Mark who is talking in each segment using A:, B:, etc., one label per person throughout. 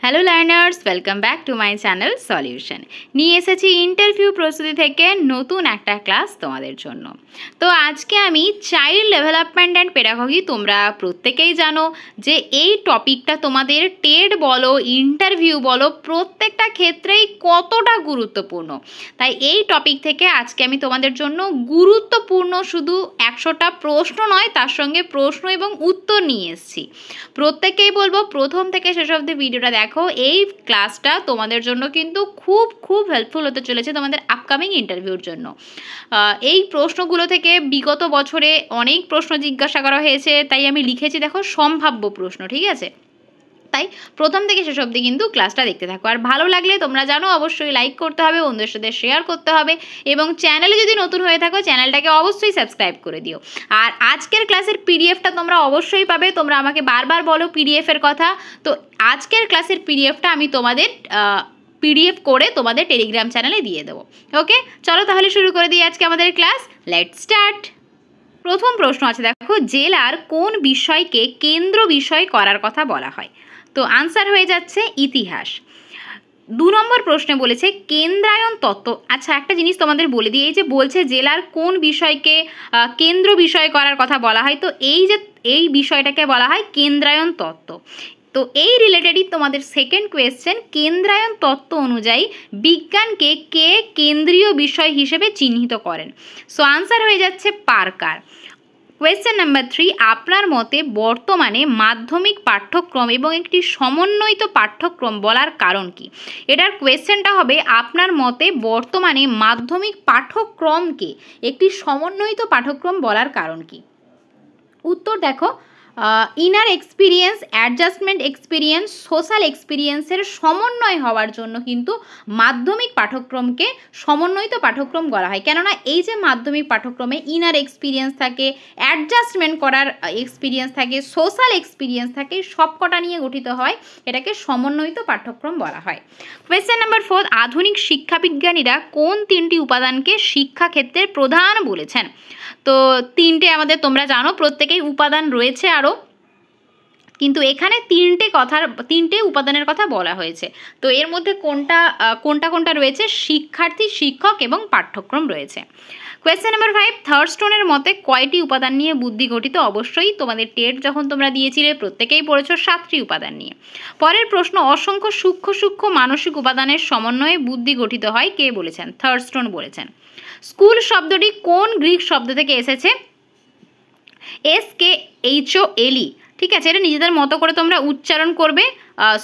A: Hello learners, welcome back to my channel solution. নিয়ে এসেছি interview প্রস্তুতি থেকে নতুন একটা ক্লাস তোমাদের জন্য। তো আজকে আমি চাইল্ড ডেভেলপমেন্ট অ্যান্ড পেডাগজি, তোমরা প্রত্যেকেই জানো যে এই টপিকটা তোমাদের টেট বলো, ইন্টারভিউ বলো, প্রত্যেকটা ক্ষেত্রেই কতটা গুরুত্বপূর্ণ। তাই এই টপিক থেকে আজকে আমি তোমাদের জন্য গুরুত্বপূর্ণ শুধু 100টা প্রশ্ন নয়, তার সঙ্গে প্রশ্ন এবং উত্তর নিয়ে এসেছি। প্রত্যেককেই বলবো প্রথম থেকে শেষ অবধি ভিডিওটা দেখো। এই ক্লাসটা তোমাদের জন্য কিন্তু খুব হেল্পফুল হতে চলেছে তোমাদের আপকামিং ইন্টারভিউর জন্য। এই প্রশ্নগুলো থেকে বিগত বছরে অনেক প্রশ্ন জিজ্ঞাসা করা হয়েছে, তাই আমি লিখেছি দেখো সম্ভাব্য প্রশ্ন, ঠিক আছে? তাই প্রথম থেকে শেষ অবধি কিন্তু ক্লাসটা দেখতে থাকো। আর ভালো লাগলে তোমরা জানো অবশ্যই লাইক করতে হবে, বন্ধুদের সাথে শেয়ার করতে হবে, এবং চ্যানেলে যদি নতুন হয়ে থাকো চ্যানেলটাকে অবশ্যই সাবস্ক্রাইব করে দিও। আর আজকের ক্লাসের পিডিএফটা তোমরা অবশ্যই পাবে। তোমরা আমাকে বারবার বলো পিডিএফের কথা, তো আজকের ক্লাসের পিডিএফটা আমি তোমাদের পিডিএফ করে তোমাদের টেলিগ্রাম চ্যানেলে দিয়ে দেবো। ওকে, চলো তাহলে শুরু করে দিই আজকে আমাদের ক্লাস। Let's start. প্রথম প্রশ্ন আছে দেখো, জেলার কোন বিষয়কে কেন্দ্র বিষয় করার কথা বলা হয়? তো আনসার হয়ে যাচ্ছে ইতিহাস। 2 নম্বর প্রশ্নে বলেছে কেন্দ্রায়ন তত্ত্ব। আচ্ছা, একটা জিনিস তোমাদের বলে দিই, এই যে বলছে জেলার কোন বিষয়কে কেন্দ্র বিষয় করার কথা বলা হয়, তো এই বিষয়টাকে বলা হয় কেন্দ্রায়ন তত্ত্ব। তো এই রিলেটেডই তোমাদের সেকেন্ড কোয়েশ্চেন, কেন্দ্রায়ন তত্ত্ব অনুযায়ী বিজ্ঞানকে কে কেন্দ্রীয় বিষয় হিসেবে চিহ্নিত করেন? সো আনসার হয়ে যাচ্ছে পার্কার। কোয়েশ্চেন নাম্বার 3, আপনার মতে বর্তমানে মাধ্যমিক পাঠ্যক্রম এবং একটি সমন্বিত পাঠ্যক্রম বলার কারণ কি? এটার কোয়েশ্চেনটা হবে আপনার মতে বর্তমানে মাধ্যমিক পাঠ্যক্রমকে একটি সমন্বিত পাঠ্যক্রম বলার কারণ কি? উত্তর দেখো, inner experience, adjustment experience, social এক্সপিরিয়েন্সের সমন্বয় হওয়ার জন্য কিন্তু মাধ্যমিক পাঠ্যক্রমকে সমন্বিত পাঠ্যক্রম বলা হয়। কেননা এই যে মাধ্যমিক পাঠ্যক্রমে ইনার এক্সপিরিয়েন্স থাকে, অ্যাডজাস্টমেন্ট করার এক্সপিরিয়েন্স থাকে, সোশ্যাল এক্সপিরিয়েন্স থাকে, সবকটা নিয়ে গঠিত হয়, এটাকে সমন্বিত পাঠ্যক্রম বলা হয়। কোয়েশ্চেন নাম্বার 4, আধুনিক শিক্ষাবিজ্ঞানীরা কোন 3টি উপাদানকে শিক্ষাক্ষেত্রের প্রধান বলেছেন? তো 3টে আমাদের তোমরা জানো প্রত্যেকেই উপাদান রয়েছে আরও, কিন্তু এখানে 3টে উপাদানের কথা বলা হয়েছে। তো এর মধ্যে কোনটা রয়েছে? শিক্ষার্থী, শিক্ষক এবং পাঠ্যক্রম রয়েছে। কোয়েশ্চেন নাম্বার 5, থার্ডস্টোনের মতে কয়টি উপাদান নিয়ে বুদ্ধি গঠিত? অবশ্যই তোমাদের টেট যখন তোমরা দিয়েছিলে প্রত্যেকেই পড়েছো 7টি উপাদান নিয়ে। পরের প্রশ্ন, অসংখ্য সূক্ষ্ম মানসিক উপাদানের সমন্বয়ে বুদ্ধি গঠিত হয়, কে বলেছেন? থার্ডস্টোন বলেছেন। স্কুল শব্দটি কোন গ্রিক শব্দ থেকে এসেছে? SKHOLE, ঠিক আছে? এটা নিজেদের মতো করে তোমরা উচ্চারণ করবে,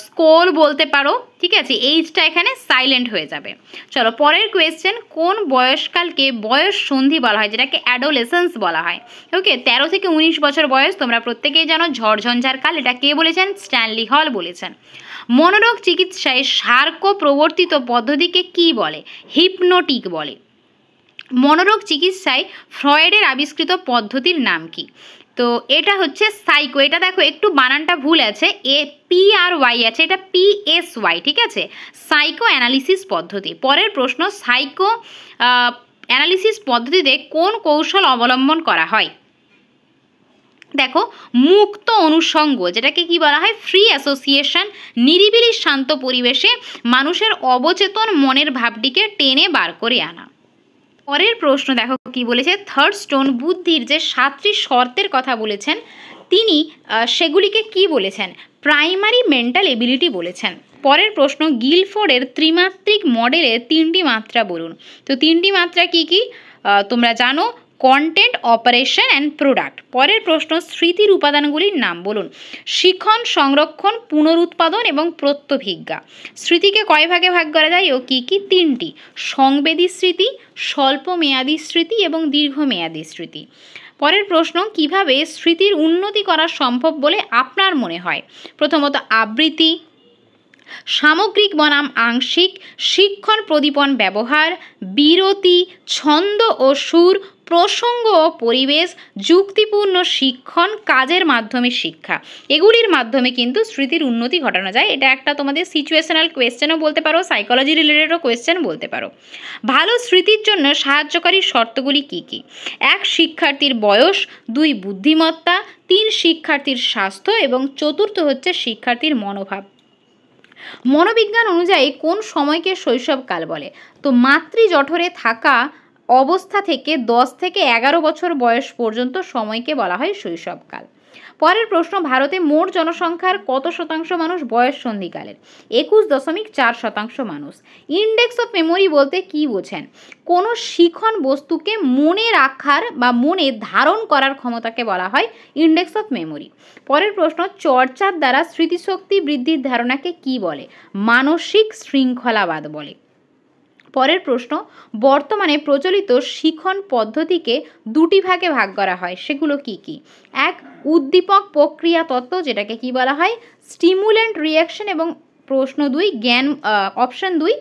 A: স্কোল বলতে পারো, ঠিক আছে? এইচটা এখানে সাইলেন্ট হয়ে যাবে। চলো পরের কোয়েশ্চেন, কোন বয়সকালকে বয়স সন্ধি বলা হয়, যেটাকে অ্যাডোলেসেন্স বলা হয়? ওকে, 13 থেকে 19 বছর বয়স, তোমরা প্রত্যেকেই জানো ঝড়ঝঞ্ঝার কাল, এটা কে বলেছেন? স্ট্যানলি হল বলেছেন। মনোরোগ চিকিৎসায় সার্ক প্রবর্তিত পদ্ধতিকে কি বলে? হিপনোটিক বলে। মনোরোগ চিকিৎসায় ফ্রয়েডের আবিষ্কৃত পদ্ধতির নাম কি? তো এটা হচ্ছে সাইকো। এটা দেখো একটু বানানটা ভুল আছে, PRY আছে, এটা PSY, ঠিক আছে? সাইকো অ্যানালিসিস পদ্ধতি। পরের প্রশ্ন, সাইকো অ্যানালিসিস পদ্ধতিতে কোন কৌশল অবলম্বন করা হয়? দেখো, মুক্ত অনুষঙ্গ, যেটাকে কি বলা হয়? Free association. নিরিবিলি শান্ত পরিবেশে মানুষের অবচেতন মনের ভাবটিকে টেনে বার করে আনা। পরের প্রশ্ন দেখো কি বলেছে, থার্ডস্টোন বুদ্ধির যে 7টি শর্তের কথা বলেছেন, তিনি সেগুলিকে কি বলেছেন? প্রাইমারি মেন্টাল এবিলিটি বলেছেন। পরের প্রশ্ন, গিলফোর্ডের ত্রিমাত্রিক মডেলের 3টি মাত্রা বলুন। তো 3টি মাত্রা কি কি তোমরা জানো? Content, operation and product. পরের প্রশ্ন, স্মৃতির উপাদানগুলির নাম বলুন। শিখন, সংরক্ষণ, পুনরুৎপাদন এবং প্রত্যভিজ্ঞা। স্মৃতিকে কয় ভাগে ভাগ করা যায় ও কি কি? 3টি, সংবেদী স্মৃতি, স্বল্পমেয়াদী স্মৃতি এবং দীর্ঘমেয়াদী স্মৃতি। পরের প্রশ্ন, কিভাবে স্মৃতির উন্নতি করা সম্ভব বলে আপনার মনে হয়? প্রথমত আবৃত্তি, সামগ্রিক বনাম আংশিক, শিক্ষণ প্রদীপন ব্যবহার, বিরতি, ছন্দ ও সুর, প্রসঙ্গ ও পরিবেশ, যুক্তিপূর্ণ শিক্ষণ, কাজের মাধ্যমে শিক্ষা। এগুলির মাধ্যমে কিন্তু স্মৃতির উন্নতি ঘটানো যায়। এটা একটা তোমাদের সিচুয়েশনাল কোয়েশ্চেনও বলতে পারো, সাইকোলজি রিলেটেডও কোয়েশ্চেন বলতে পারো। ভালো স্মৃতির জন্য সাহায্যকারী শর্তগুলি কি কি? 1, শিক্ষার্থীর বয়স, 2, বুদ্ধিমত্তা, 3, শিক্ষার্থীর স্বাস্থ্য এবং 4 হচ্ছে শিক্ষার্থীর মনোভাব। মনোবিজ্ঞান অনুযায়ী কোন সময়কে শৈশবকাল বলে? তো মাতৃজঠরে থাকা অবস্থা থেকে 10 থেকে 11 বছর বয়স পর্যন্ত সময়কে বলা হয় শৈশবকাল। পরের প্রশ্ন, ভারতে মোট জনসংখ্যার কত শতাংশ মানুষ বয়স সন্ধিকালের? 21.4% মানুষ। ইন্ডেক্স অফ মেমোরি বলতে কি বোঝেন? কোনো শিখন বস্তুকে মনে রাখার বা মনে ধারণ করার ক্ষমতাকে বলা হয় ইন্ডেক্স অফ মেমোরি। পরের প্রশ্ন, চর্চার দ্বারা স্মৃতিশক্তি বৃদ্ধির ধারণাকে কি বলে? মানসিক শৃঙ্খলাবাদ বলে। পরের প্রশ্ন, বর্তমানে প্রচলিত শিখন পদ্ধতিকে দুটি ভাগে ভাগ করা হয়, সেগুলো কি কি? এক, উদ্দীপক প্রক্রিয়া তত্ত্ব, যেটাকে কি বলা হয়? Stimulant reaction. এবং প্রশ্ন 2, অপশন 2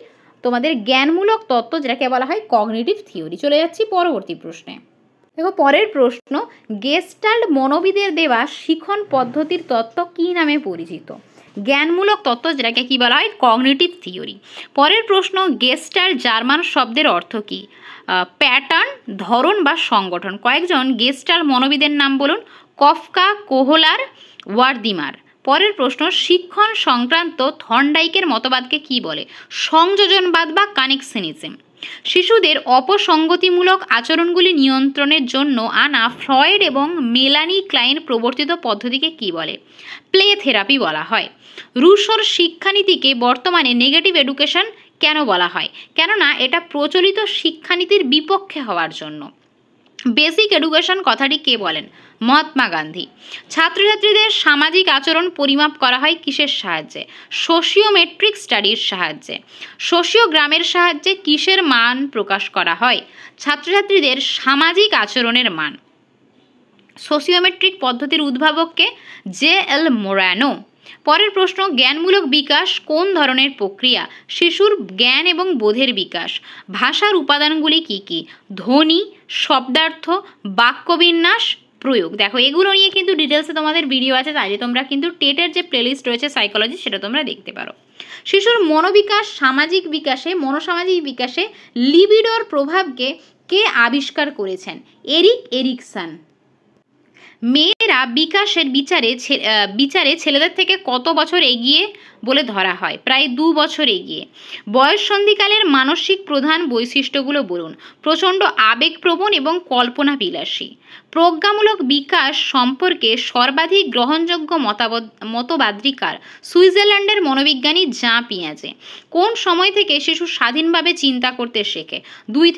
A: তোমাদের জ্ঞানমূলক তত্ত্ব, যেটাকে বলা হয় কগনিটিভ থিওরি। চলে যাচ্ছি পরবর্তী প্রশ্নে। দেখো পরের প্রশ্ন, গেস্টাল্ট মনোবিদের দেওয়া শিখন পদ্ধতির তত্ত্ব কি নামে পরিচিত? জ্ঞানমূলক তত্ত্ব, যেটাকে কি বলা হয় কগনিটিভ থিওরি। পরের প্রশ্ন, গেস্টাল্ট জার্মান শব্দের অর্থ কি? প্যাটার্ন, ধরন বা সংগঠন। কয়েকজন গেস্টাল্ট মনোবিদের নাম বলুন। কফকা, কোহলার, ওয়ার্দিমার। পরের প্রশ্ন, শিক্ষণ সংক্রান্ত থর্নডাইকের মতবাদকে কি বলে? সংযোজনবাদ বা কানেকশনিজম। শিশুদের অপসঙ্গতিমূলক আচরণগুলি নিয়ন্ত্রণের জন্য আনা ফ্রয়েড এবং মেলানি ক্লাইন প্রবর্তিত পদ্ধতিকে কি বলে? প্লে থেরাপি বলা হয়। রুশোর শিক্ষানীতিকে বর্তমানে নেগেটিভ এডুকেশন কেন বলা হয়? কেননা এটা প্রচলিত শিক্ষানীতির বিপক্ষে হওয়ার জন্য। বেসিক এডুকেশন কথাটি কে বলেন? মহাত্মা গান্ধী। ছাত্রছাত্রীদের সামাজিক আচরণ পরিমাপ করা হয় কিসের সাহায্যে? সোশিওমেট্রিক স্টাডির সাহায্যে। সোশিওগ্রামের সাহায্যে কিসের মান প্রকাশ করা হয়? ছাত্রছাত্রীদের সামাজিক আচরণের মান। সোশিওমেট্রিক পদ্ধতির উদ্ভাবককে? জে.এল. মোরানো। পরের প্রশ্ন, জ্ঞানমূলক বিকাশ কোন ধরনের প্রক্রিয়া? শিশুর জ্ঞান এবং বোধের বিকাশ। ভাষার উপাদানগুলি কি কি? ধ্বনি, শব্দার্থ, বাক্যবিন্যাস, প্রয়োগ। দেখো এগুলো নিয়ে কিন্তু ডিটেলসে তোমাদের ভিডিও আছে, তাই তোমরা কিন্তু টেটের যে প্লেলিস্ট রয়েছে সাইকোলজি, সেটা তোমরা দেখতে পারো। শিশুর মনোবিকাশ, সামাজিক বিকাশে, মনোসামাজিক বিকাশে লিবিডোর প্রভাবকে কে আবিষ্কার করেছেন? Erik Erikson. মেয়েরা বিকাশের বিচারে ছেলেদের থেকে কত বছর এগিয়ে বলে ধরা হয়? প্রায় 2 বছর এগিয়ে। বয়ঃসন্ধিকালের মানসিক প্রধান বৈশিষ্ট্যগুলো বলুন। প্রচণ্ড আবেগপ্রবণ এবং কল্পনাবিলাসী। প্রজ্ঞামূলক বিকাশ সম্পর্কে সর্বাধিক গ্রহণযোগ্য মতবাদ্রিকার? সুইজারল্যান্ডের মনোবিজ্ঞানী জাঁ পিয়াজে। কোন সময় থেকে শিশু স্বাধীনভাবে চিন্তা করতে শেখে? 2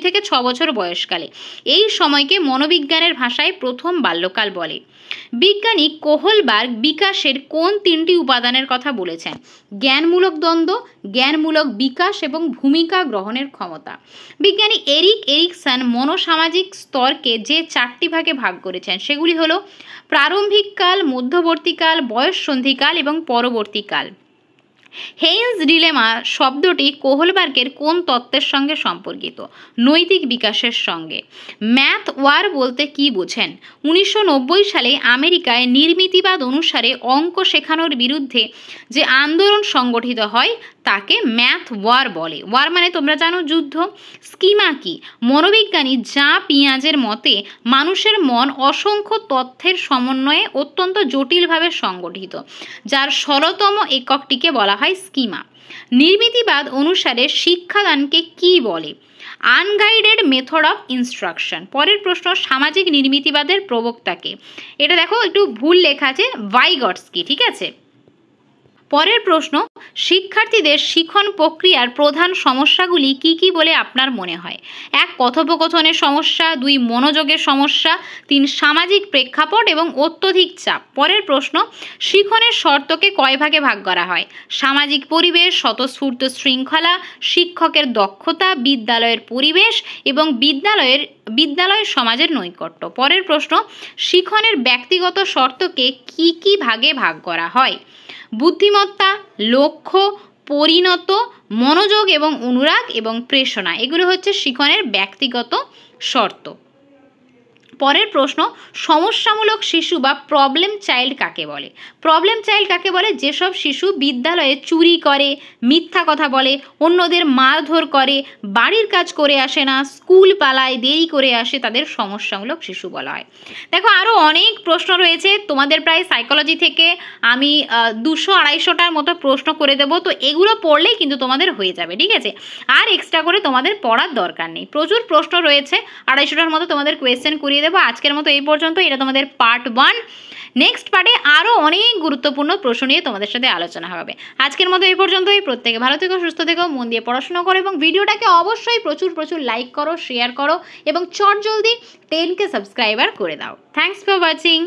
A: থেকে 6 বছর বয়সকালে। এই সময়কে মনোবিজ্ঞানের ভাষায় প্রথম বাল্যকাল বলে। বিজ্ঞানী কোহলবার্গ বিকাশের কোন 3টি উপাদানের কথা বলেছেন? জ্ঞানমূলক দ্বন্দ্ব, জ্ঞানমূলক বিকাশ এবং ভূমিকা গ্রহণের ক্ষমতা। বিজ্ঞানী এরিক এরিকসন মনোসামাজিক স্তরকে যে 4টি ভাগে ভাগ করেছেন সেগুলি হলো প্রারম্ভিককাল, মধ্যবর্তীকাল, বয়ঃসন্ধিকাল এবং পরবর্তীকাল। হেইন্স ডিলেমা শব্দটি কোহলবার্গের কোন তত্ত্বের সঙ্গে সম্পর্কিত? নৈতিক বিকাশের সঙ্গে। ম্যাথ ওয়ার বলতে কি বোঝেন? 1990 সালে আমেরিকায় নির্মিতিবাদ অনুসারে অঙ্ক শেখানোর বিরুদ্ধে যে আন্দোলন সংগঠিত হয় তাকে ম্যাথ ওয়ার বলে। ওয়ার মানে তোমরা জানো যুদ্ধ। স্কিমা কি? মনোবিজ্ঞানী জাঁ পিয়াজের মতে মানুষের মন অসংখ্য তথ্যের সমন্বয়ে অত্যন্ত জটিলভাবে সংগঠিত, যার 16তম এককটিকে বলা হয় স্কিমা। নির্মিতিবাদ অনুসারে শিক্ষাদানকে কি বলে? Unguided method of instruction. পরের প্রশ্ন, সামাজিক নির্মিতিবাদের প্রবক্তাকে? এটা দেখো একটু ভুল লেখা আছে, ভাইগটস্কি। ঠিক আছে। পরের প্রশ্ন, শিক্ষার্থীদের শিখন প্রক্রিয়ার প্রধান সমস্যাগুলি কি কি বলে আপনার মনে হয়? 1, কথোপকথনের সমস্যা, 2, মনোযোগের সমস্যা, 3, সামাজিক প্রেক্ষাপট এবং অত্যধিক চাপ। পরের প্রশ্ন, শিখনের শর্তকে কয় ভাগে ভাগ করা হয়? সামাজিক পরিবেশ, স্বতঃস্ফূর্ত শৃঙ্খলা, শিক্ষকের দক্ষতা, বিদ্যালয়ের পরিবেশ এবং বিদ্যালয় সমাজের নৈকট্য। পরের প্রশ্ন, শিখনের ব্যক্তিগত শর্তকে কি কি ভাগে ভাগ করা হয়? বুদ্ধিমত্তা, লক্ষ্য, পরিণত, মনোযোগ এবং অনুরাগ এবং প্রেরণা। এগুলো হচ্ছে শিখনের ব্যক্তিগত শর্ত। পরের প্রশ্ন, সমস্যামূলক শিশু বা প্রবলেম চাইল্ড কাকে বলে? প্রবলেম চাইল্ড কাকে বলে? যেসব শিশু বিদ্যালয়ে চুরি করে, মিথ্যা কথা বলে, অন্যদের মারধর করে, বাড়ির কাজ করে আসে না, স্কুল পালায়, দেরি করে আসে, তাদের সমস্যামূলক শিশু বলা হয়। দেখো আরও অনেক প্রশ্ন রয়েছে, তোমাদের প্রায় সাইকোলজি থেকে আমি 200-250টার মতো প্রশ্ন করে দেবো, তো এগুলো পড়লেই কিন্তু তোমাদের হয়ে যাবে, ঠিক আছে? আর এক্সট্রা করে তোমাদের পড়ার দরকার নেই, প্রচুর প্রশ্ন রয়েছে, 250টার মতো তোমাদের কোয়েশ্চেন করিয়ে দেবো। আজকের মতো এই পর্যন্ত, এটা তোমাদের পার্ট 1। নেক্সট পার্টে আরও অনেক গুরুত্বপূর্ণ প্রশ্ন নিয়ে তোমাদের সাথে আলোচনা হবে। আজকের মতো এই পর্যন্তই। প্রত্যেকে ভালো থেকো, সুস্থ থেকো, মন দিয়ে পড়াশোনা করো এবং ভিডিওটাকে অবশ্যই প্রচুর প্রচুর লাইক করো, শেয়ার করো এবং চটজলদি 10K সাবস্ক্রাইবার করে দাও। Thanks for watching.